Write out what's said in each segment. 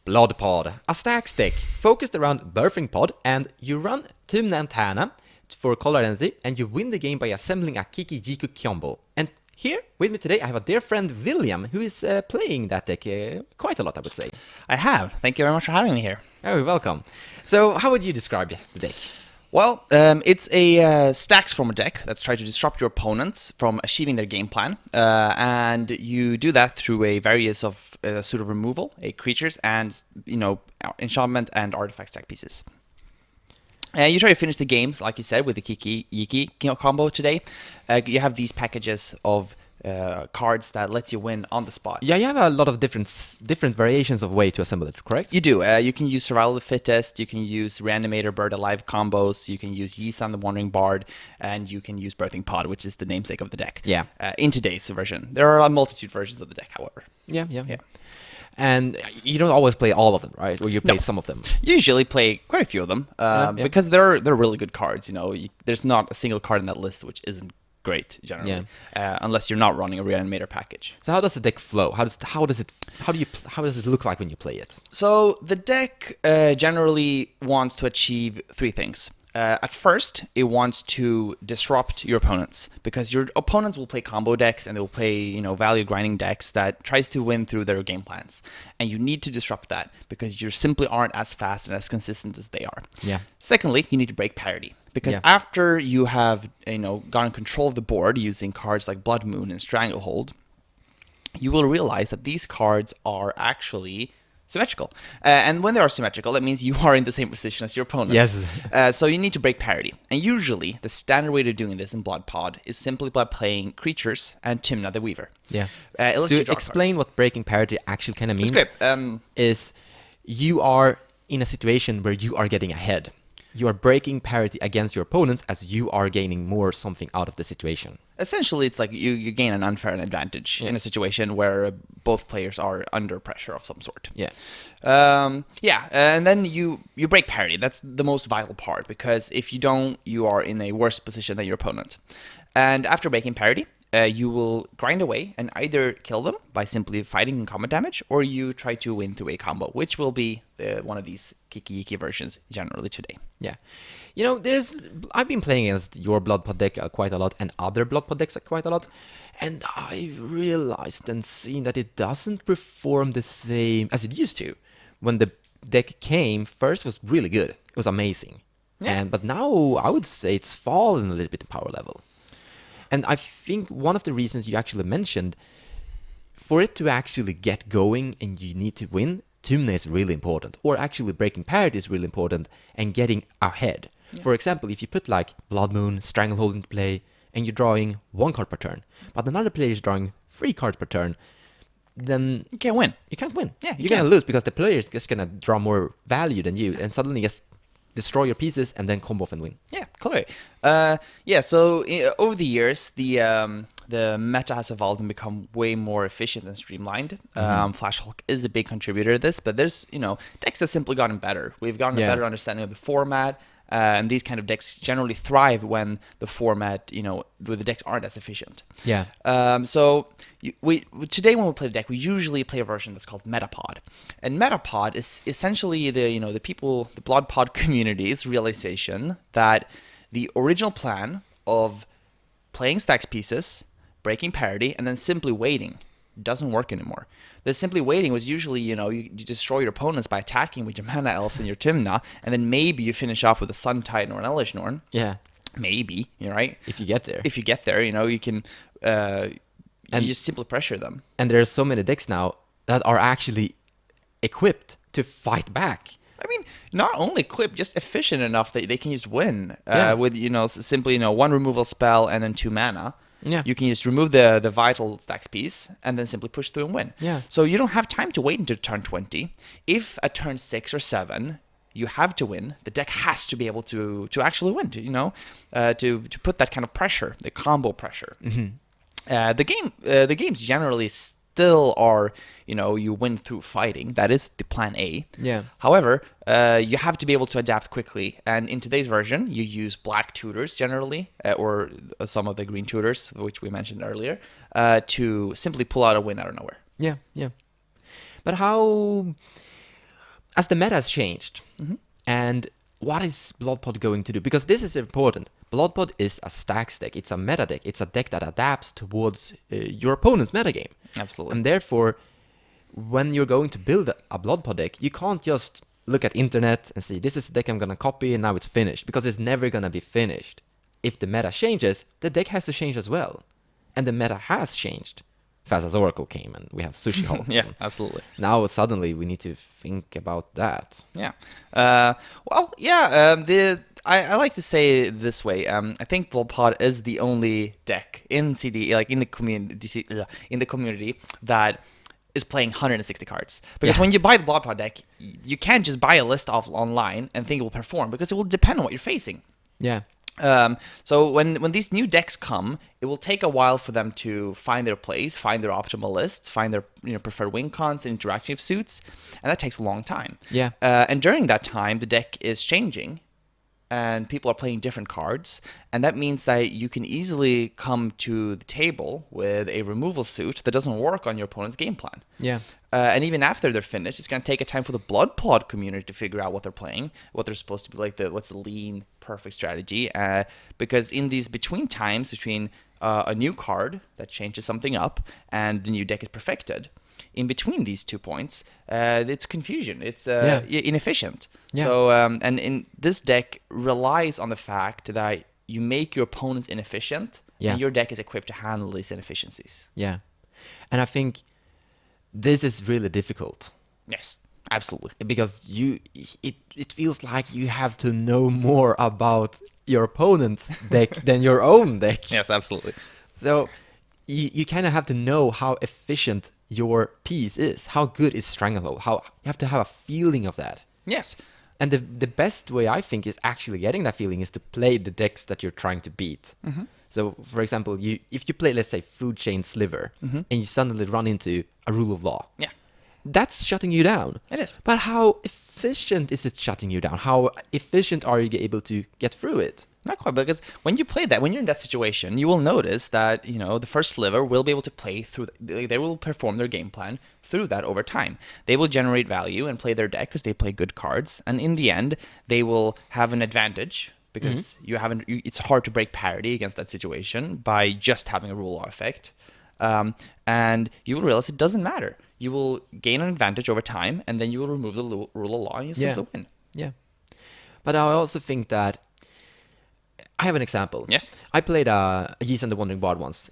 Bloodpod, a stax deck focused around Birthing Pod, and you run Timna and Tana for color energy, and you win the game by assembling a Kiki Jiku combo. And here with me today, I have a dear friend William, who is playing that deck quite a lot, I would say. I have. Thank you very much for having me here. Oh, you're welcome. So, how would you describe the deck? Well, it's a stax from a deck that's trying to disrupt your opponents from achieving their game plan, and you do that through a various of sort of removal, creatures, and enchantment and artifact stack pieces. You try to finish the games, like you said, with the Kiki Yiki combo today. You have these packages of cards that lets you win on the spot. Yeah, you have a lot of different variations of way to assemble it, correct? You do. You can use Survival of the Fittest, you can use Reanimator, Bird Alive combos, you can use Yisan the Wandering Bard, and you can use Birthing Pod, which is the namesake of the deck. Yeah. In today's version. There are a multitude of versions of the deck, however. Yeah. And you don't always play all of them, right? Or you play some of them. You usually play quite a few of them, because they're really good cards. There's not a single card in that list which isn't great generally, unless you're not running a Reanimator package. So how does the deck flow? How does it look like when you play it? So the deck generally wants to achieve three things. At first, it wants to disrupt your opponents, because your opponents will play combo decks and they'll play, value grinding decks that tries to win through their game plans. And you need to disrupt that because you simply aren't as fast and as consistent as they are. Yeah. Secondly, you need to break parity, because after you have, gotten control of the board using cards like Blood Moon and Stranglehold, you will realize that these cards are actually symmetrical. And when they are symmetrical, that means you are in the same position as your opponent. Yes. So you need to break parity. And usually, the standard way of doing this in Bloodpod is simply by playing creatures and Timna the Weaver. Yeah. To explain what breaking parity actually kind of means, It's is you are in a situation where you are getting ahead. You are breaking parity against your opponents as you are gaining more something out of the situation. Essentially, it's like you gain an unfair advantage in a situation where both players are under pressure of some sort. Yeah. And then you break parity. That's the most vital part, because if you don't, you are in a worse position than your opponent. And after breaking parity, you will grind away and either kill them by simply fighting combat damage, or you try to win through a combo, which will be one of these Kiki Yiki versions generally today. Yeah. I've been playing against your Bloodpod deck quite a lot, and other Bloodpod decks quite a lot, and I've realized and seen that it doesn't perform the same as it used to. When the deck came, first was really good. It was amazing. Yeah. But now I would say it's fallen a little bit in power level. And I think one of the reasons you actually mentioned, for it to actually get going and you need to win, Timna is really important. Or actually breaking parity is really important and getting ahead. Yeah. For example, if you put like Blood Moon, Stranglehold into play, and you're drawing 1 card per turn, but another player is drawing 3 cards per turn, then you can't win. You can't win. Yeah, you're going to lose because the player is just going to draw more value than you, and suddenly just destroy your pieces and then combo off and win. Yeah, clearly. So over the years, the meta has evolved and become way more efficient and streamlined. Flash Hulk is a big contributor to this, but there's, decks have simply gotten better. We've gotten a better understanding of the format, and these kind of decks generally thrive when the format, where the decks aren't as efficient. Yeah. Today when we play the deck, we usually play a version that's called Metapod. And Metapod is essentially the Bloodpod community's realization that the original plan of playing stacks pieces, breaking parity, and then simply waiting doesn't work anymore. The simply waiting was usually, you destroy your opponents by attacking with your mana elves and your Timna, and then maybe you finish off with a Sun Titan or an Elvish Norn. Yeah. Maybe, right? If you get there. You can you just simply pressure them. And there are so many decks now that are actually equipped to fight back. I mean, not only equipped, just efficient enough that they can just win with, simply, 1 removal spell and then 2 mana. Yeah. You can just remove the vital stacks piece and then simply push through and win. Yeah. So you don't have time to wait until turn 20. If at turn 6 or 7 you have to win, the deck has to be able to actually win, to put that kind of pressure, the combo pressure. Mm-hmm. The games generally still are, you win through fighting. That is the plan A. Yeah. However, you have to be able to adapt quickly. And in today's version, you use black tutors generally, or some of the green tutors, which we mentioned earlier, to simply pull out a win out of nowhere. Yeah. But how as the meta has changed, and what is Bloodpod going to do? Because this is important. Bloodpod is a stax deck. It's a meta deck. It's a deck that adapts towards your opponent's metagame. Absolutely. And therefore, when you're going to build a Bloodpod deck, you can't just look at internet and see, this is the deck I'm going to copy and now it's finished. Because it's never going to be finished. If the meta changes, the deck has to change as well. And the meta has changed. Fast as Oracle came and we have Sushi Hall. Yeah, absolutely. Now suddenly we need to think about that. Yeah. I like to say it this way. I think Bloodpod is the only deck in CD, like in the community that is playing 160 cards. Because when you buy the Bloodpod deck, you can't just buy a list off online and think it will perform, because it will depend on what you're facing. Yeah. So when these new decks come, it will take a while for them to find their place, find their optimal lists, find their preferred win cons and interactive suits, and that takes a long time. Yeah. And during that time, the deck is changing, and people are playing different cards, and that means that you can easily come to the table with a removal suit that doesn't work on your opponent's game plan. Yeah. And even after they're finished, it's going to take a time for the Bloodpod community to figure out what they're playing, what they're supposed to be like, what's the lean, perfect strategy. Because in these between a new card that changes something up and the new deck is perfected, in between these 2 points, it's confusion. It's inefficient. Yeah. So, and in this deck relies on the fact that you make your opponents inefficient, and your deck is equipped to handle these inefficiencies. Yeah. And I think this is really difficult. Yes, absolutely. Because it feels like you have to know more about your opponent's deck than your own deck. Yes, absolutely. So you kind of have to know how efficient your piece is. How good is Stranglehold? You have to have a feeling of that. Yes. And the best way, I think, is actually getting that feeling is to play the decks that you're trying to beat. Mm-hmm. So, for example, if you play, let's say, Food Chain Sliver, and you suddenly run into a Rule of Law, that's shutting you down. It is. But how efficient is it shutting you down? How efficient are you able to get through it? Not quite, because when you play that, when you're in that situation, you will notice that, the first sliver will be able to play through, they will perform their game plan through that over time. They will generate value and play their deck because they play good cards. And in the end, they will have an advantage because it's hard to break parity against that situation by just having a rule law effect. And you will realize it doesn't matter. You will gain an advantage over time, and then you will remove the rule of law and you simply win. Yeah. But I also think that I have an example. Yes. I played a Yeast and the Wandering Bard once,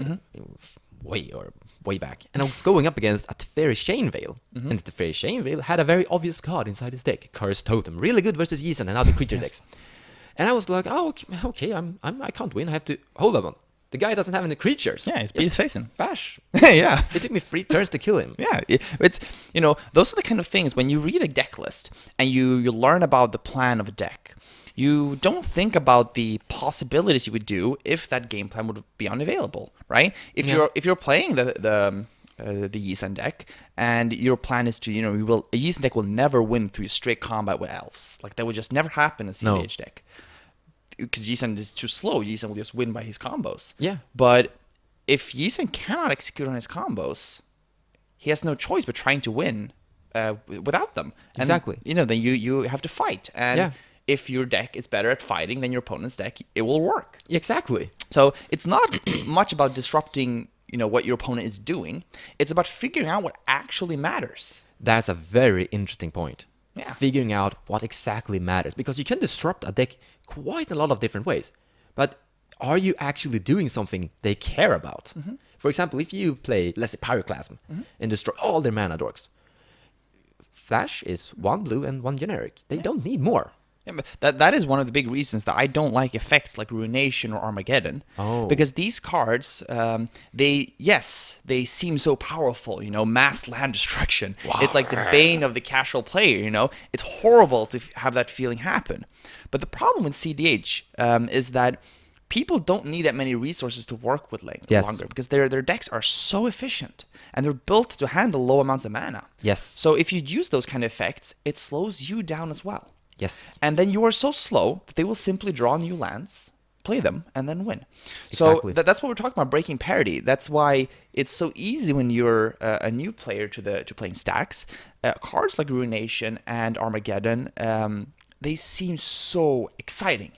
way back, and I was going up against a Teferi Chainveil, and the Teferi Chainveil had a very obvious card inside his deck, Cursed Totem, really good versus Yeast and other creature decks. And I was like, oh, okay, I can't win. I have to hold on. The guy doesn't have any creatures. Yeah, he's facing. Fash. Yeah. It took me 3 turns to kill him. Yeah, it's those are the kind of things when you read a deck list and you learn about the plan of a deck. You don't think about the possibilities you would do if that game plan would be unavailable, right? If you're playing the Yisan deck and your plan is to a Yisan deck will never win through straight combat with elves. Like that would just never happen in a cEDH deck. Because Yisan is too slow, Yisan will just win by his combos. Yeah. But if Yisan cannot execute on his combos, he has no choice but trying to win without them. And, exactly. Then you have to fight. And if your deck is better at fighting than your opponent's deck, it will work. Exactly. So it's not much about disrupting, what your opponent is doing. It's about figuring out what actually matters. That's a very interesting point. Yeah. Figuring out what exactly matters. Because you can disrupt a deck quite a lot of different ways. But are you actually doing something they care about? Mm-hmm. For example, if you play, let's say, Pyroclasm and destroy all their mana dorks, Flash is 1 blue and 1 generic. They don't need more. Yeah, but that is one of the big reasons that I don't like effects like Ruination or Armageddon. Oh. Because these cards, they seem so powerful, mass land destruction. Wow. It's like the bane of the casual player, It's horrible to have that feeling happen. But the problem with cEDH is that people don't need that many resources to work with longer because their decks are so efficient and they're built to handle low amounts of mana. Yes. So if you use those kind of effects, it slows you down as well. Yes. And then you are so slow that they will simply draw new lands, play them, and then win. So Exactly. that's what we're talking about, breaking parity. That's why it's so easy when you're a new player to playing stacks. Cards like Ruination and Armageddon, they seem so exciting.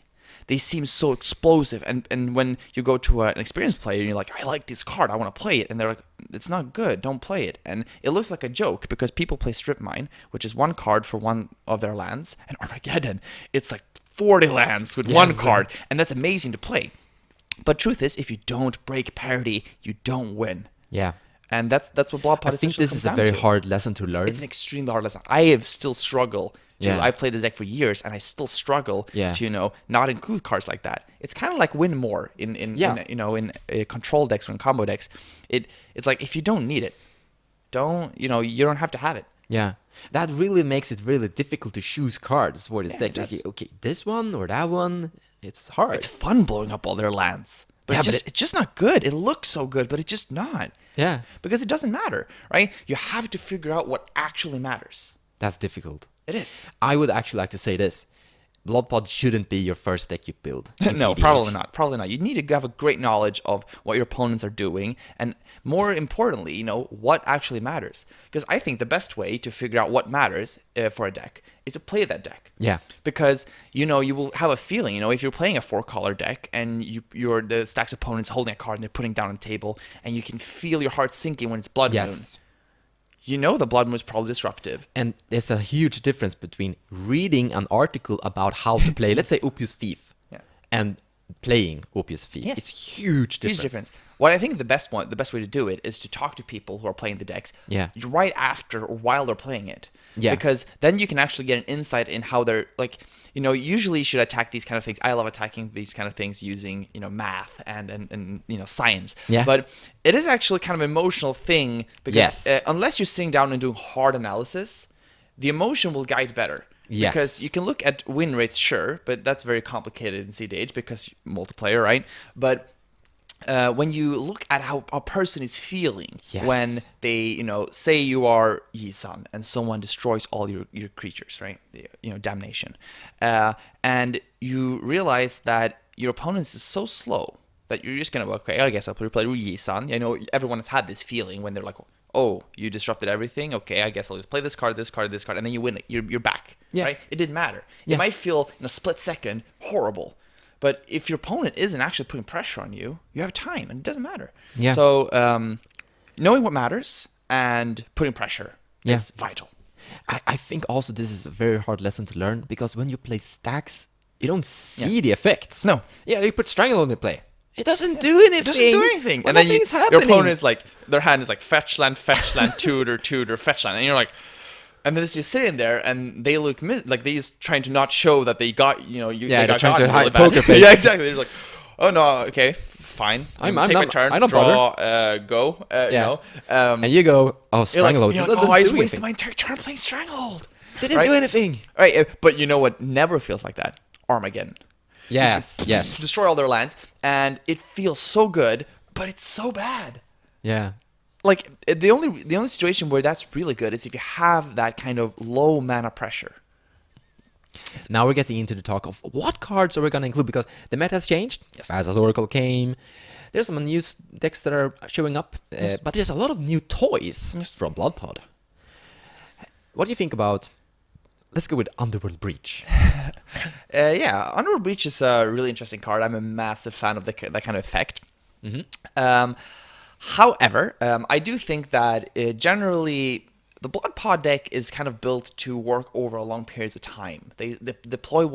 They seem so explosive. And when you go to an experienced player and you're like, I like this card, I want to play it. And they're like, it's not good, don't play it. And it looks like a joke because people play Strip Mine, which is one card for one of their lands. And Armageddon, it's like 40 lands with one card. And that's amazing to play. But truth is, if you don't break parity, you don't win. Yeah. And that's what Blood Pod I think essentially this comes is a down very to. hard lesson to learn. It's an extremely hard lesson. I have still struggle. I've played this deck for years, and I still struggle to not include cards like that. It's kind of like win more in control decks or in combo decks. It's like if you don't need it, you don't have to have it. Yeah, that really makes it really difficult to choose cards for this deck. it does. Like, okay, this one or that one, it's hard. It's fun blowing up all their lands, but it's just not good. It looks so good, but it's just not. Yeah, Because it doesn't matter, right? You have to figure out what actually matters. that's difficult. It is. I would actually like to say this. Bloodpod shouldn't be your first deck you build. in No, cEDH. probably not. Probably not. You need to have a great knowledge of what your opponents are doing, and more importantly, what actually matters. Because I think the best way to figure out what matters for a deck is to play that deck. Yeah. Because you will have a feeling. If you're playing a 4-color deck and the stack's opponent's holding a card and they're putting it down on the table, and you can feel your heart sinking when it's Blood Moon. Yes. The Blood Moon is probably disruptive. And there's a huge difference between reading an article about how to play, let's say Opus Thief, and playing Opus Thief. Yes. It's huge difference. Huge difference. What I think the best way to do it is to talk to people who are playing the decks right after or while they're playing it. Yeah. Because then you can actually get an insight in how they're usually you should attack these kind of things. I love attacking these kind of things using, math and science. Yeah. But it is actually kind of an emotional thing because Yes. unless you're sitting down and doing hard analysis, the emotion will guide better. Yes. Because you can look at win rates, sure, but that's very complicated in cEDH because multiplayer, right? But when you look at how a person is feeling when they, say you are Yisan and someone destroys all your creatures, right? Damnation. And you realize that your opponent is so slow that you're just going to, okay, I guess I'll play Yisan. Everyone has had this feeling when they're like, oh, you disrupted everything? Okay, I guess I'll just play this card, and then you win it. You're back, right? It didn't matter. It might feel, in a split second, horrible. But if your opponent isn't actually putting pressure on you, you have time, and it doesn't matter. Yeah. So knowing what matters and putting pressure is vital. I think also this is a very hard lesson to learn because when you play stacks, you don't see the effects. No. Yeah, you put Strangle on the play. It doesn't do anything. It doesn't do anything. Well, And then nothing's your happening. opponent is like, their hand is like fetch land, tutor, fetch land. And you're like, and then you're sitting there and they look like they're just trying to not show that they got, they're trying to hide really bad. poker face. Yeah, exactly. They're like, oh no, okay, fine. I'm take my not- turn, I don't draw, go, And you go, oh, you're like, Stranglehold. you're It like, doesn't I just do wasted anything. my entire turn playing Stranglehold. They didn't Right? do anything. Right, but you know what never feels like that? Armageddon. Yes, You yes. destroy all their lands, and it feels so good, but it's so bad. Yeah. Like the only situation where that's really good is if you have that kind of low mana pressure. Now we're getting into the talk of what cards are we going to include because the meta has changed. Yes. As Oracle came. There's some new decks that are showing up, but there's a lot of new toys from Bloodpod. What do you think about? Let's go with Underworld Breach. Underworld Breach is a really interesting card. I'm a massive fan of that kind of effect. However, I do think that generally the Bloodpod deck is kind of built to work over a long periods of time. They deploy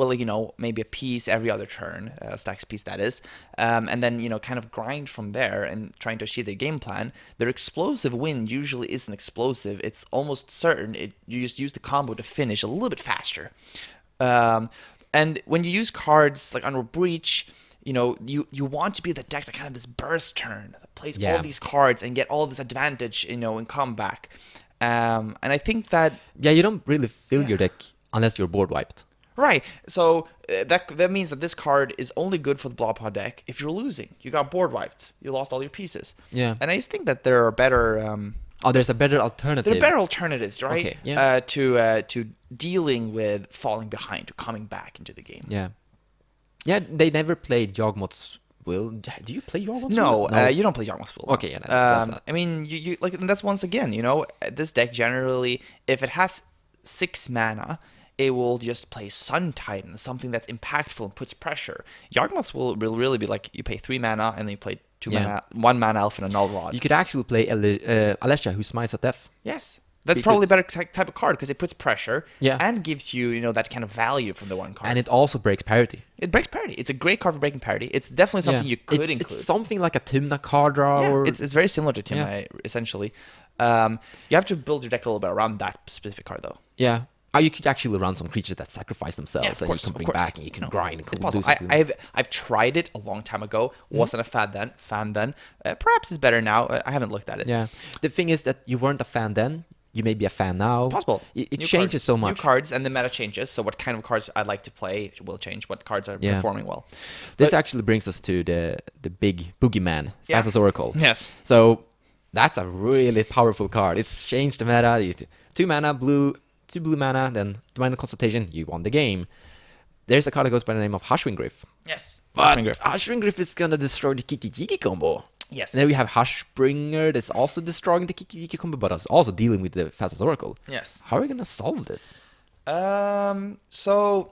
maybe a piece every other turn, a stacks piece that is, and then kind of grind from there and trying to achieve their game plan. Their explosive win usually isn't explosive. It's almost certain you just use the combo to finish a little bit faster. And when you use cards like Underworld Breach, you want to be the deck that kind of this burst turn that plays all these cards and get all this advantage, in comeback. And I think that You don't really fill your deck unless you're board wiped. right. So that means that this card is only good for the Bloodpod deck if you're losing. You got board wiped. You lost all your pieces. Yeah. And I just think that there are better. There's a better alternative. There are better alternatives, right? Okay, yeah. To dealing with falling behind, to coming back into the game. Yeah. Yeah, they never played Yawgmoth's Will. Do you play Yawgmoth's No, Will? you don't play Yawgmoth's Will. Okay, yeah, that's not. I mean, you like, and that's once again, this deck generally, if it has 6 mana, it will just play Sun Titan, something that's impactful and puts pressure. Yawgmoth's will really be like you pay 3 mana and then you play 2 mana, 1 mana elf and a null rod. You could actually play Alessia, who smites at death. Yes. That's probably a better type of card because it puts pressure Yeah. and gives you, that kind of value from the one card. And it also breaks parity. It breaks parity. It's a great card for breaking parity. It's definitely something you could include. It's something like a Timna card draw. Yeah, or... it's very similar to Timna, essentially. You have to build your deck a little bit around that specific card, though. Yeah. You could actually run some creatures that sacrifice themselves, and you can bring back, and you can grind and do something. I've tried it a long time ago. Wasn't a fan then. Perhaps it's better now. I haven't looked at it. Yeah. The thing is that you weren't a fan then. You may be a fan now. It's possible. It changes so much. New cards and the meta changes. So what kind of cards I like to play will change. What cards are performing well. This actually brings us to the big boogeyman, Fastest Oracle. Yes. So that's a really powerful card. It's changed the meta. 2 mana, blue, 2 blue mana, then Divine Consultation, you won the game. There's a card that goes by the name of Hushwing Gryff. Yes. But Hushwing Gryff is gonna destroy the Kiki combo. Yes. And then we have Hushbringer that's also destroying the Kiki combo, but is also dealing with the Fastest Oracle. Yes. How are we gonna solve this? So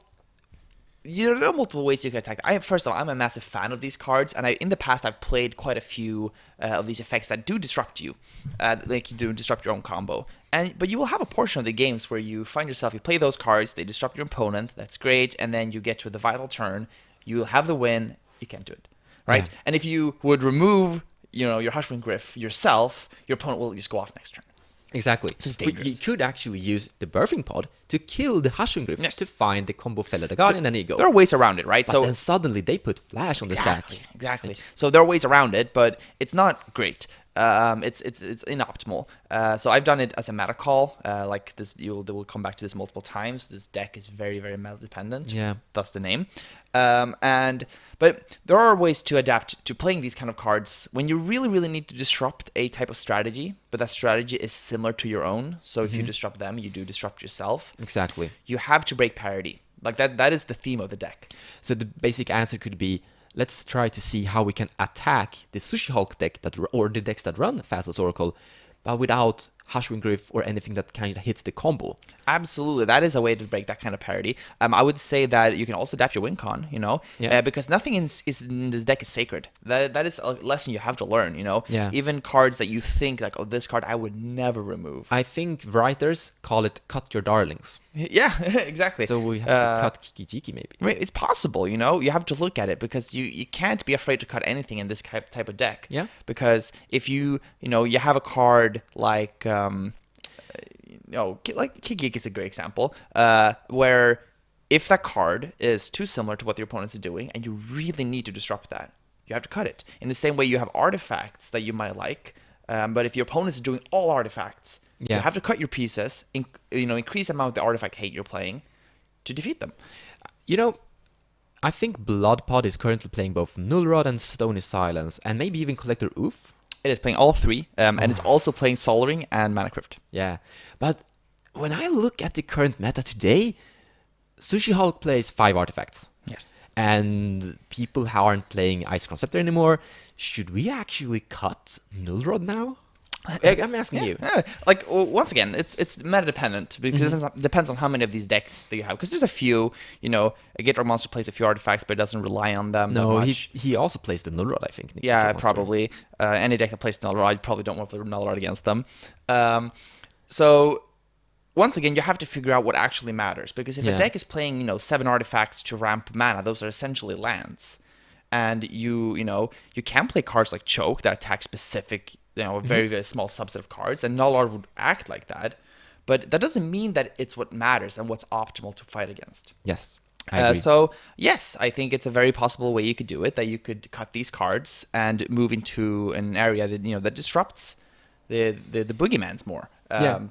there are multiple ways you can attack. First of all, I'm a massive fan of these cards, and in the past I've played quite a few of these effects that do disrupt you, like you do disrupt your own combo. But you will have a portion of the games where you find yourself, you play those cards, they disrupt your opponent, that's great, and then you get to the vital turn, you have the win, you can't do it, right? Yeah. And if you would remove, your Hushwing Gryff yourself, your opponent will just go off next turn. Exactly. So it's But dangerous. you could actually use the Birthing Pod to kill the Hushwing Gryff Yes. to find the combo Feather the Guardian, and then you go. There are ways around it, right? But then suddenly they put Flash on the stack. Exactly. So there are ways around it, but it's not great. It's inoptimal. So I've done it as a meta call. Like this, we'll come back to this multiple times. This deck is very, very meta dependent. Yeah. Thus the name. But there are ways to adapt to playing these kind of cards when you really, really need to disrupt a type of strategy, but that strategy is similar to your own. So if you disrupt them, you do disrupt yourself. Exactly. You have to break parity. Like that is the theme of the deck. So the basic answer could be, let's try to see how we can attack the Sushi Hulk deck or the decks that run Fastest Oracle, but without Hushwing Gryff or anything that kind of hits the combo. Absolutely, that is a way to break that kind of parity. I would say that you can also adapt your win con, because nothing in this deck is sacred. That is a lesson you have to learn, Yeah. Even cards that you think like, oh, this card I would never remove. I think writers call it cut your darlings. Yeah, exactly. So we have to cut Kiki maybe. It's possible, you have to look at it because you can't be afraid to cut anything in this type of deck. Yeah. Because if you have a card like like Kiki is a great example, where if that card is too similar to what your opponents are doing and you really need to disrupt that, you have to cut it. In the same way you have artifacts that you might like, but if your opponent is doing all artifacts, you have to cut your pieces, increase the amount of the artifact hate you're playing to defeat them. I think Bloodpod is currently playing both Null Rod and Stony Silence, and maybe even Collector Oof. It is playing all three, and it's also playing Sol Ring and Mana Crypt. Yeah, but when I look at the current meta today, Sushi Hulk plays 5 artifacts. Yes. And people who aren't playing Ice Conceptor anymore, should we actually cut Null Rod now? I'm asking you. Yeah. Like, once again, it's meta dependent because it depends on how many of these decks that you have. Because there's a few, a Gateway Monster plays a few artifacts, but it doesn't rely on them that much. He also plays the Null Rod, I think. Yeah, probably. Any deck that plays Null Rod, you probably don't want the Null Rod against them. So, once again, you have to figure out what actually matters. Because if a deck is playing, 7 artifacts to ramp mana, those are essentially lands. And you can play cards like Choke that attack specific, a very, very small subset of cards, and Null Rod would act like that. But that doesn't mean that it's what matters and what's optimal to fight against. Yes, I agree. So, yes, I think it's a very possible way you could do it, that you could cut these cards and move into an area that, that disrupts the boogeymans more.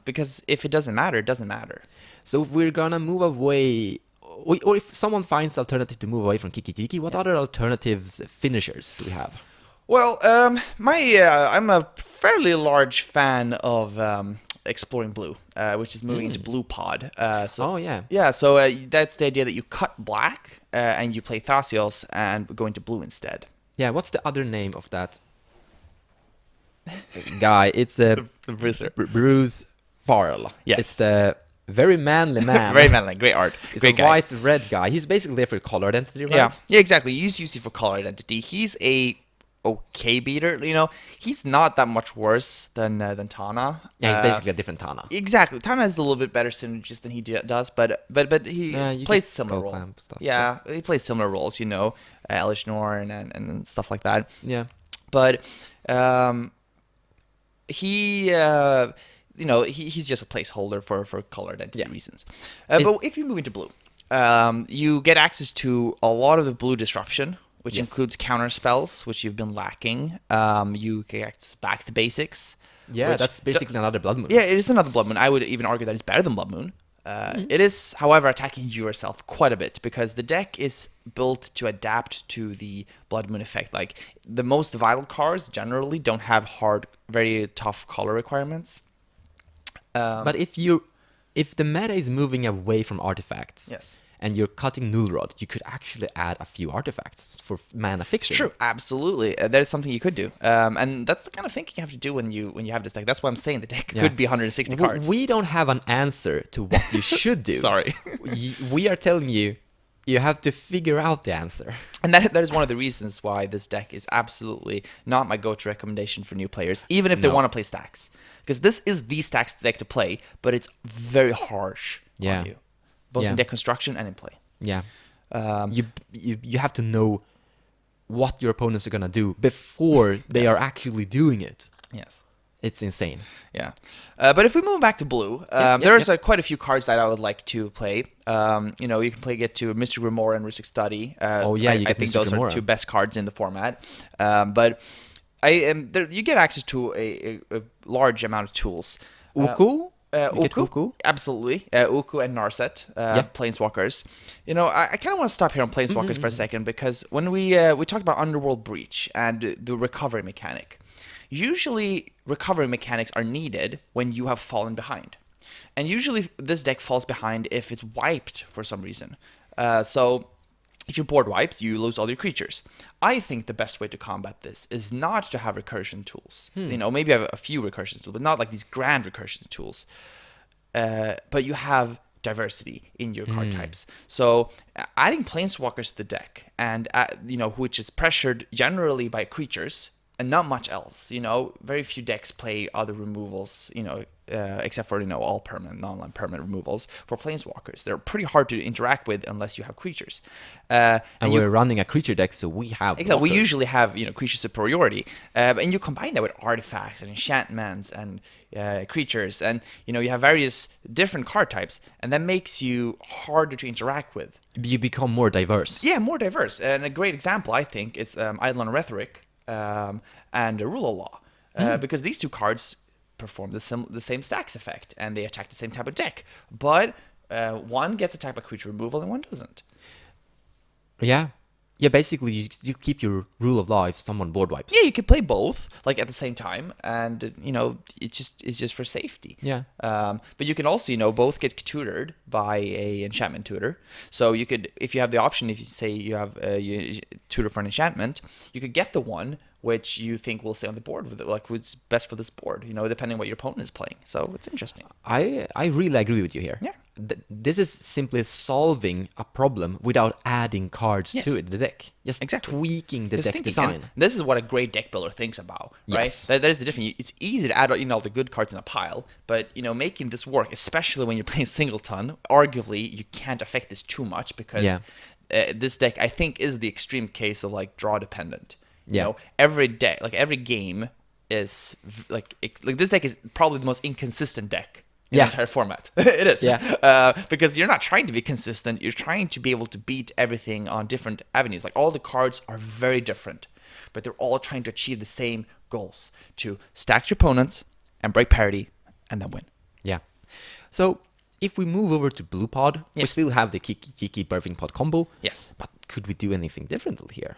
Because if it doesn't matter, it doesn't matter. So if we're gonna move away, or if someone finds alternative to move away from Kiki, what other alternatives finishers do we have? Well, I'm a fairly large fan of exploring blue, which is moving into blue pod. So Oh, yeah. yeah. So that's the idea that you cut black and you play Thasios and go into blue instead. Yeah, what's the other name of that guy? It's The Bruiser. Bruce Farrell. Yes. It's the very manly man. Very manly, great art. It's Great a guy. white-red guy. He's basically there for color identity, right? Yeah, exactly. You use UC for color identity. He's a okay beater. You know, he's not that much worse than Tana. Yeah, he's basically a different Tana. Exactly. Tana has a little bit better synergies than he does, but he you plays get similar skull roles. clamp stuff, Yeah, he plays similar roles. You know, Elish Norn and stuff like that. Yeah. But he. You know, he's just a placeholder for color identity reasons. But if you move into blue, you get access to a lot of the blue disruption, which includes counter spells, which you've been lacking. You get access back to basics. Yeah, that's basically another Blood Moon. Yeah, it is another Blood Moon. I would even argue that it's better than Blood Moon. It is, however, attacking yourself quite a bit because the deck is built to adapt to the Blood Moon effect. Like, the most vital cards generally don't have hard, very tough color requirements. But if the meta is moving away from artifacts, and you're cutting Null Rod, you could actually add a few artifacts for mana fixing. It's true, absolutely. That is something you could do, and that's the kind of thinking you have to do when you have this deck. That's why I'm saying the deck could be 160 cards. We don't have an answer to what you should do. Sorry, we are telling you. You have to figure out the answer. And that is one of the reasons why this deck is absolutely not my go-to recommendation for new players, even if they want to play stacks. Because this is the stacks deck to play, but it's very harsh on you. Both in deck construction and in play. Yeah. You have to know what your opponents are going to do before they are actually doing it. Yes. It's insane. Yeah. But if we move back to blue, there's quite a few cards that I would like to play. You know, you can get to Mystery Remora and Rustic Study. I think those are two best cards in the format. But you get access to a large amount of tools. Uku? Uku? Absolutely. Uku and Narset, Planeswalkers. You know, I kind of want to stop here on Planeswalkers for a second because when we talked about Underworld Breach and the recovery mechanic, usually recovery mechanics are needed when you have fallen behind. And usually this deck falls behind if it's wiped for some reason. So if your board wipes, you lose all your creatures. I think the best way to combat this is not to have recursion tools. You know, maybe have a few recursion tools, but not like these grand recursion tools. But you have diversity in your card types. So adding Planeswalkers to the deck, and you know, which is pressured generally by creatures, and not much else. You know, very few decks play other removals, you know, except for, you know, all permanent, non-land permanent removals for Planeswalkers. They're pretty hard to interact with unless you have creatures. And we're running a creature deck, so we have we usually have, you know, creature superiority. And you combine that with artifacts and enchantments and creatures. And, you know, you have various different card types. And that makes you harder to interact with. You become more diverse. Yeah, more diverse. And a great example, I think, is Eidolon Rhetoric. And Rule of Law, because these two cards perform the same stacks effect, and they attack the same type of deck, but one gets a type of creature removal and one doesn't. Yeah, basically you keep your Rule of Law if someone board wipes. Yeah, you can play both like at the same time, and you know, it's just for safety. Yeah. But you can also, you know, both get tutored by a enchantment tutor. So you could, if you have the option, if you say you have a tutor for an enchantment, you could get the one which you think will stay on the board with it, like what's best for this board, you know, depending on what your opponent is playing. So it's interesting. I really agree with you here. Yeah. This is simply solving a problem without adding cards to it, the deck. Just tweaking the deck design. This is what a great deck builder thinks about, right? Yes. That is the difference. It's easy to add, you know, all the good cards in a pile, but, you know, making this work, especially when you're playing singleton, arguably you can't affect this too much because this deck, I think, is the extreme case of like draw dependent. You know, every deck, like every game is like this deck is probably the most inconsistent deck in the entire format. It is. Yeah. Because you're not trying to be consistent. You're trying to be able to beat everything on different avenues. Like all the cards are very different, but they're all trying to achieve the same goals: to stack your opponents and break parity and then win. Yeah. So if we move over to Blue Pod, we still have the Kiki Birthing Pod combo. Yes. But could we do anything differently here?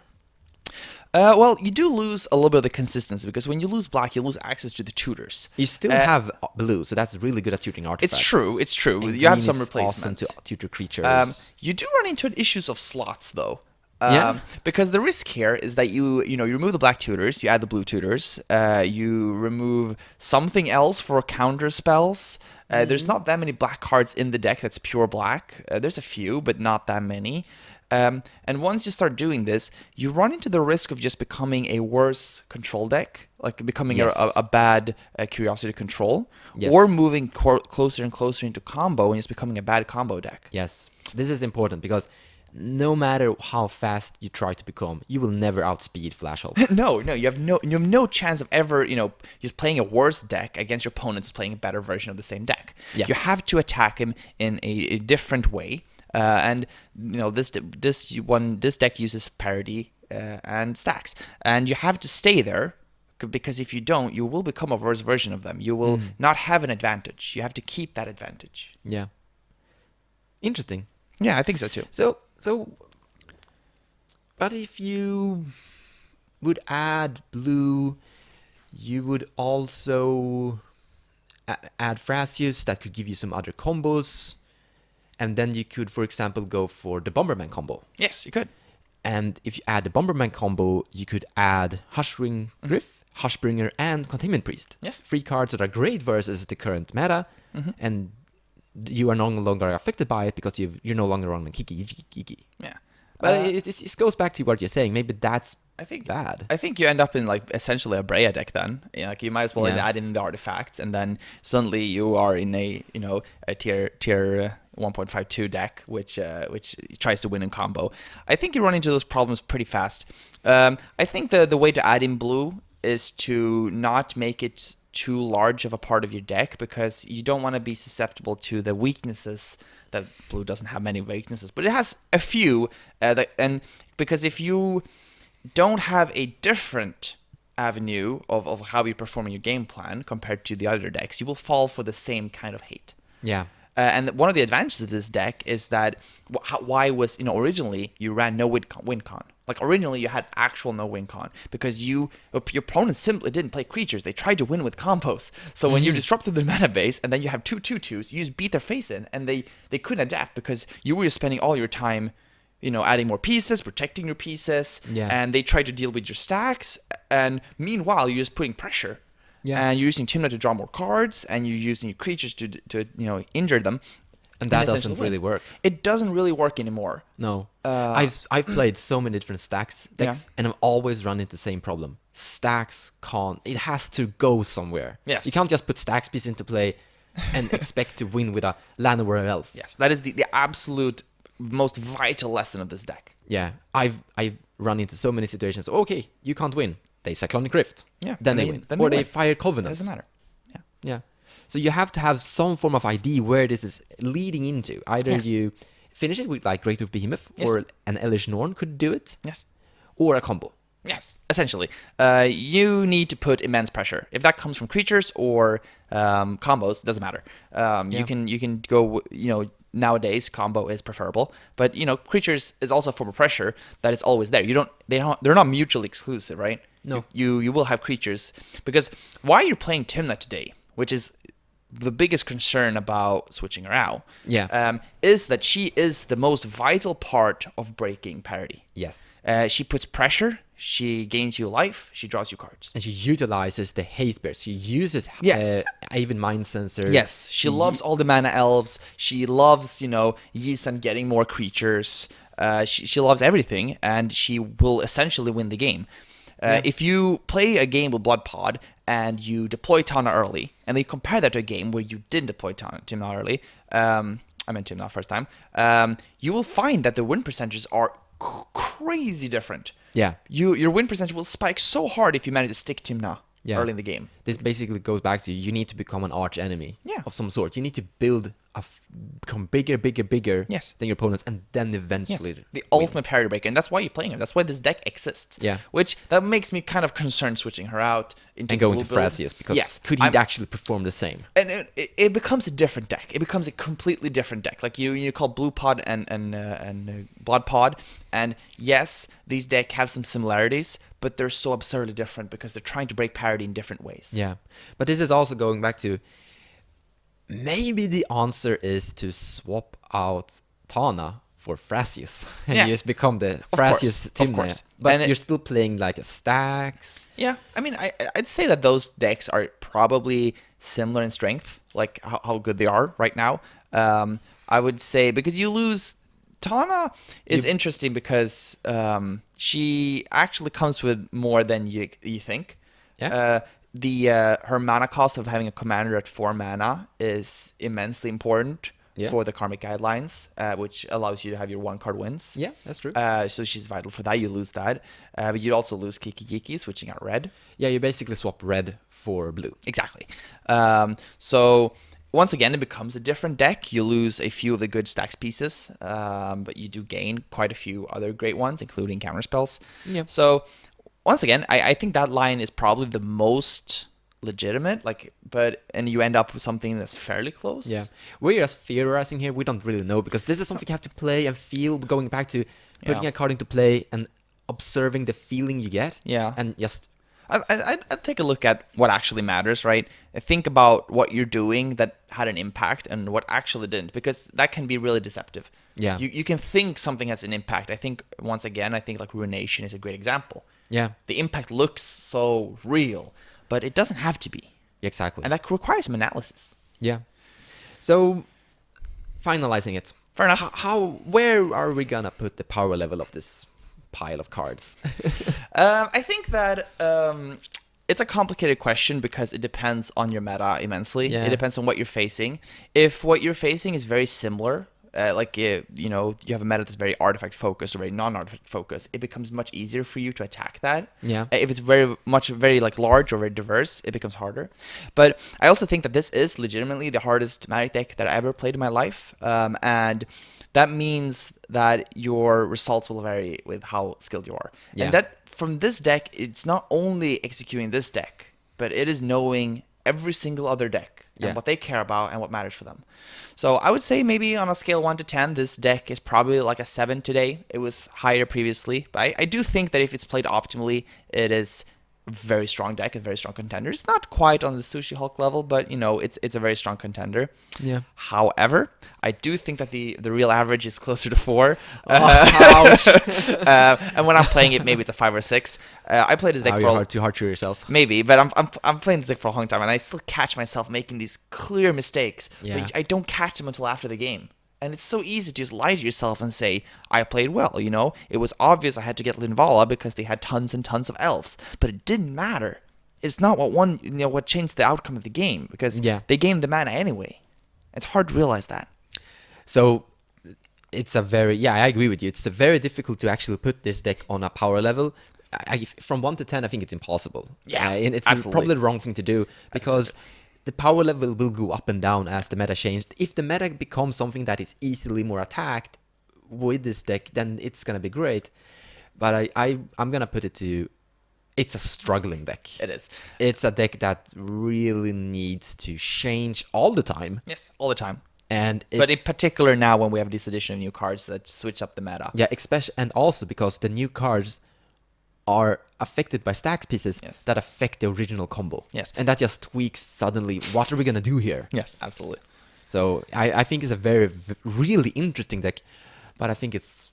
Well, you do lose a little bit of the consistency because when you lose black, you lose access to the tutors. You still have blue, so that's really good at tutoring artifacts. It's true. It's true. And You have green some is replacements. awesome to tutor creatures. You do run into issues of slots though. Yeah. Because the risk here is that you remove the black tutors, you add the blue tutors, you remove something else for counter spells. There's not that many black cards in the deck that's pure black. There's a few, but not that many. And once you start doing this, you run into the risk of just becoming a worse control deck, like becoming Yes. a bad curiosity control, Yes. or moving closer and closer into combo and just becoming a bad combo deck. Yes, this is important because no matter how fast you try to become, you will never outspeed Flash Hulk. No, you have no chance of ever, just playing a worse deck against your opponent who's playing a better version of the same deck. Yeah. You have to attack him in a different way. And this deck uses parity and stacks, and you have to stay there because if you don't, you will become a worse version of them. You will not have an advantage. You have to keep that advantage. Yeah. Interesting. Yeah, I think so too. So, but if you would add blue, you would also add Thrasius that could give you some other combos. And then you could, for example, go for the Bomberman combo. Yes, you could. And if you add the Bomberman combo, you could add Hushring Griff, Hushbringer, and Containment Priest. Yes. 3 cards that are great versus the current meta. And you are no longer affected by it because you're no longer on Kiki. Yeah. But it goes back to what you're saying. Maybe that's bad. I think you end up in like essentially a Breya deck then. Like you might as well Yeah. add in the artifacts, and then suddenly you are in a tier 1.52 deck, which tries to win in combo. I think you run into those problems pretty fast. I think the way to add in blue is to not make it too large of a part of your deck because you don't want to be susceptible to the weaknesses that blue doesn't have many weaknesses, but it has a few. And because if you don't have a different avenue of how you perform your game plan compared to the other decks, you will fall for the same kind of hate. Yeah. And one of the advantages of this deck is that why was originally you ran no win con. Like originally you had actual no win con because your opponent simply didn't play creatures. They tried to win with combos. So when you disrupted the mana base and then you have 2/2/2s, you just beat their face in, and they couldn't adapt because you were just spending all your time adding more pieces, protecting your pieces, and they tried to deal with your stacks, and meanwhile you're just putting pressure. Yeah. And you're using Timna to draw more cards, and you're using your creatures to injure them. And that doesn't really work. It doesn't really work anymore. No. I've played so many different stacks decks, and I've always run into the same problem. Stacks can't. It has to go somewhere. Yes. You can't just put stacks piece into play and expect to win with a land or elf. Yes. That is the absolute most vital lesson of this deck. Yeah. I've run into so many situations. Okay, you can't win. They Cyclonic Rift. Yeah. Then they win. Then Or they they fire Covenants. It doesn't matter. Yeah. Yeah. So you have to have some form of idea where this is leading into. Either you finish it with like Great Wolf Behemoth, or an Elish Norn could do it. Yes. Or a combo. Yes, essentially. You need to put immense pressure. If that comes from creatures or combos, doesn't matter. You can go, nowadays combo is preferable, but creatures is also a form of pressure that is always there. They're not mutually exclusive, right? No. You will have creatures because why you're playing Timna today, which is the biggest concern about switching her out, is that she is the most vital part of breaking parity. Yes. She puts pressure, she gains you life, she draws you cards. And she utilizes the hatebears. She uses even Mind Sensor. Yes, she loves all the mana elves. She loves, Ys and getting more creatures. She loves everything, and she will essentially win the game. If you play a game with Bloodpod and you deploy Tana early, and then you compare that to a game where you didn't deploy Timna early, I meant Timna first time, you will find that the win percentages are crazy different. Yeah. Your win percentage will spike so hard if you manage to stick Timna early in the game. This basically goes back to you need to become an arch enemy Yeah. of some sort. You need to build become bigger Yes. than your opponents, and then eventually The win. ultimate parry breaker, and that's why you're playing her. That's why this deck exists. Yeah. Which that makes me kind of concerned switching her out into And going blue to build. Thrasios, because Yes, could he I'm- actually perform the same? and it becomes a different deck. It becomes a completely different deck. Like you call Blue Pod and Blood Pod, and yes, these decks have some similarities, but they're so absurdly different because they're trying to break parity in different ways. Yeah, but this is also going back to maybe the answer is to swap out Tana for Thrasios and Yes. you just become the Of course, Thrasios of Timna. course. But And you're still playing like a stax. Yeah, I mean, I'd say that those decks are probably similar in strength, like how good they are right now. I would say because you lose Tana is interesting because she actually comes with more than you think. Yeah. Her mana cost of having a commander at 4 mana is immensely important Yeah. for the karmic guidelines, which allows you to have your 1-card wins. Yeah, that's true. So she's vital for that. You lose that, but you'd also lose Kiki switching out red. Yeah, you basically swap red for blue. Exactly. So once again, it becomes a different deck. You lose a few of the good stacks pieces, but you do gain quite a few other great ones, including counter spells. Yeah. So once again, I think that line is probably the most legitimate. And you end up with something that's fairly close. Yeah, we're just theorizing here. We don't really know because this is something you have to play and feel. Going back to putting Yeah. a card into play and observing the feeling you get. Yeah. And just I'd take a look at what actually matters, right? Think about what you're doing that had an impact and what actually didn't, because that can be really deceptive. Yeah. You can think something has an impact. I think, once again, like Ruination is a great example. yeah, The impact looks so real, but it doesn't have to be. exactly. And that requires some analysis. Yeah. So, finalizing it. Fair enough. Where are we gonna put the power level of this pile of cards? I think that it's a complicated question because it depends on your meta immensely. Yeah. It depends on what you're facing. If what you're facing is very similar, you have a meta that's very artifact focused or very non-artifact focused, it becomes much easier for you to attack that. Yeah. If it's very large or very diverse, it becomes harder. But I also think that this is legitimately the hardest Magic deck that I ever played in my life, and that means that your results will vary with how skilled you are. Yeah. And that from this deck, it's not only executing this deck, but it is knowing every single other deck and Yeah. what they care about and what matters for them. So I would say maybe on a scale 1 to 10, this deck is probably like a 7 today. It was higher previously, but I do think that if it's played optimally, it is a very strong deck, a very strong contender. It's not quite on the Sushi Hulk level, but it's a very strong contender. Yeah. However, I do think that the real average is closer to 4. Ouch. And when I'm playing it, maybe it's a 5 or 6. I played this deck You're for too hard to yourself. maybe, but I'm playing this deck for a long time, and I still catch myself making these clear mistakes. Yeah. But I don't catch them until after the game. And it's so easy to just lie to yourself and say, I played well, It was obvious I had to get Linvala because they had tons and tons of elves. But it didn't matter. It's not what changed the outcome of the game, because Yeah. they gained the mana anyway. It's hard to realize that. So it's I agree with you. It's very difficult to actually put this deck on a power level. From 1 to 10, I think it's impossible. Yeah, and it's absolutely. probably the wrong thing to do because the power level will go up and down as the meta changed. If the meta becomes something that is easily more attacked with this deck, then it's gonna be great. But I'm gonna put it to, it's a struggling deck. It is. It's a deck that really needs to change all the time. Yes, all the time. And But in it's, particular now when we have this addition of new cards that switch up the meta. yeah, especially, and also because the new cards are affected by stacks pieces Yes. that affect the original combo. Yes. And that just tweaks suddenly, what are we gonna do here? Yes, absolutely. So I think it's a really interesting deck, but I think it's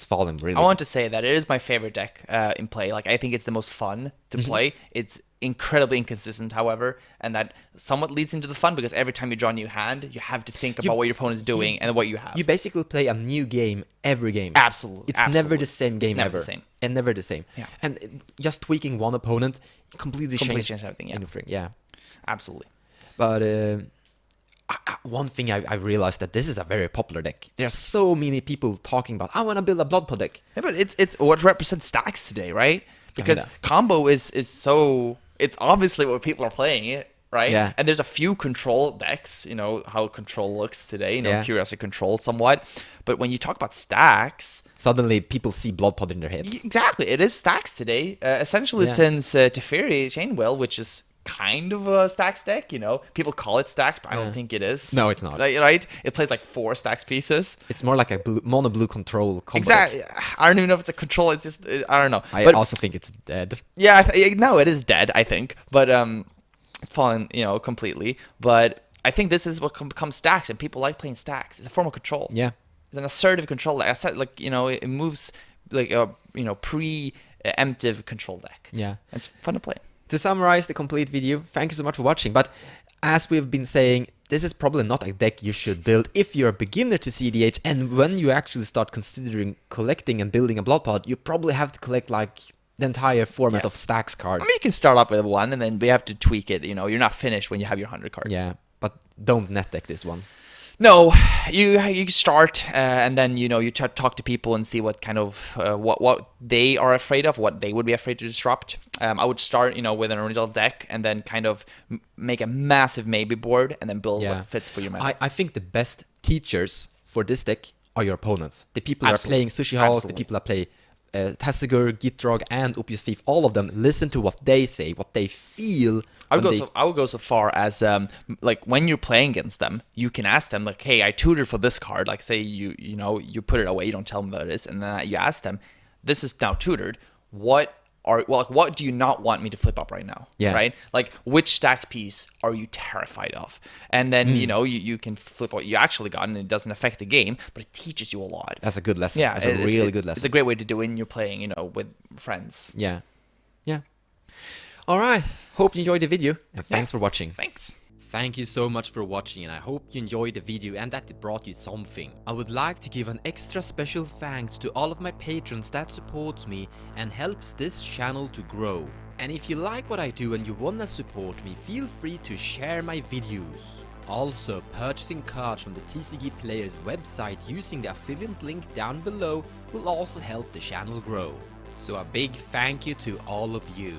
fallen really. I want to say that it is my favorite deck in play. Like, I think it's the most fun to play. It's incredibly inconsistent, however, and that somewhat leads into the fun because every time you draw a new hand, you have to think about what your opponent's doing and what you have. You basically play a new game every game. Absolutely. It's never the same game It's never ever. the same. And never the same. Yeah. And just tweaking one opponent completely Completely changes changes everything, yeah. anything. Yeah. Absolutely. But one thing I realized that this is a very popular deck. There are so many people talking about, I want to build a Blood Pod deck. Yeah, but it's what represents stacks today, right? Because Kinda. combo is so... It's obviously what people are playing it. right? Yeah. And there's a few control decks, you know, how control looks today, you know, Yeah. Curiosity Control somewhat. But when you talk about stacks, Suddenly, people see Bloodpod in their heads. exactly, it is stacks today. Essentially, Yeah. since Teferi Chainwell, which is kind of a stacks deck, you know, people call it stacks, but I don't think it is. No, it's not. Like, right? It plays like 4 stacks pieces. It's more like a mono blue control combo Exactly. deck. I don't even know if it's a control. It's just I don't know. I But also think it's dead. yeah, no, it is dead. I think, but it's fallen, you know, completely. But I think this is what becomes stacks, and people like playing stacks. It's a form of control. Yeah. It's an assertive control. Like I said, like, you know, it moves like a, you know, preemptive control deck. Yeah. It's fun to play. To summarize the complete video, thank you so much for watching. But as we've been saying, this is probably not a deck you should build if you're a beginner to cEDH. And when you actually start considering collecting and building a Bloodpod, you probably have to collect like the entire format of Yes. stacks cards. I mean, you can start off with one, and then we have to tweak it. You know, you're not finished when you have your 100 cards. Yeah, but don't net deck this one. No, you start and then, you know, you talk to people and see what kind of what they are afraid of, what they would be afraid to disrupt. I would start, you know, with an original deck and then kind of make a massive maybe board and then build what fits for your meta. I think the best teachers for this deck are your opponents. The people that are playing Sushi Halls, the people that play Tassigur, Gitrog, and Opius Thief, all of them, listen to what they say, what they feel. I would go so far as like when you're playing against them, you can ask them like, "Hey, I tutored for this card." Like, say you know you put it away, you don't tell them what it is, and then you ask them, "This is now tutored. What do you not want me to flip up right now?" Yeah. Right? Like, which stacks piece are you terrified of? And then you know you can flip what you actually got, and it doesn't affect the game, but it teaches you a lot. That's a good lesson. Yeah, That's a really good lesson. It's a great way to do it when you're playing, you know, with friends. Yeah. Yeah. All right. Hope you enjoyed the video, and thanks for watching. Thanks. Thank you so much for watching, and I hope you enjoyed the video and that it brought you something. I would like to give an extra special thanks to all of my patrons that supports me and helps this channel to grow. And if you like what I do and you wanna support me, feel free to share my videos. Also, purchasing cards from the TCG Players website using the affiliate link down below will also help the channel grow. So a big thank you to all of you.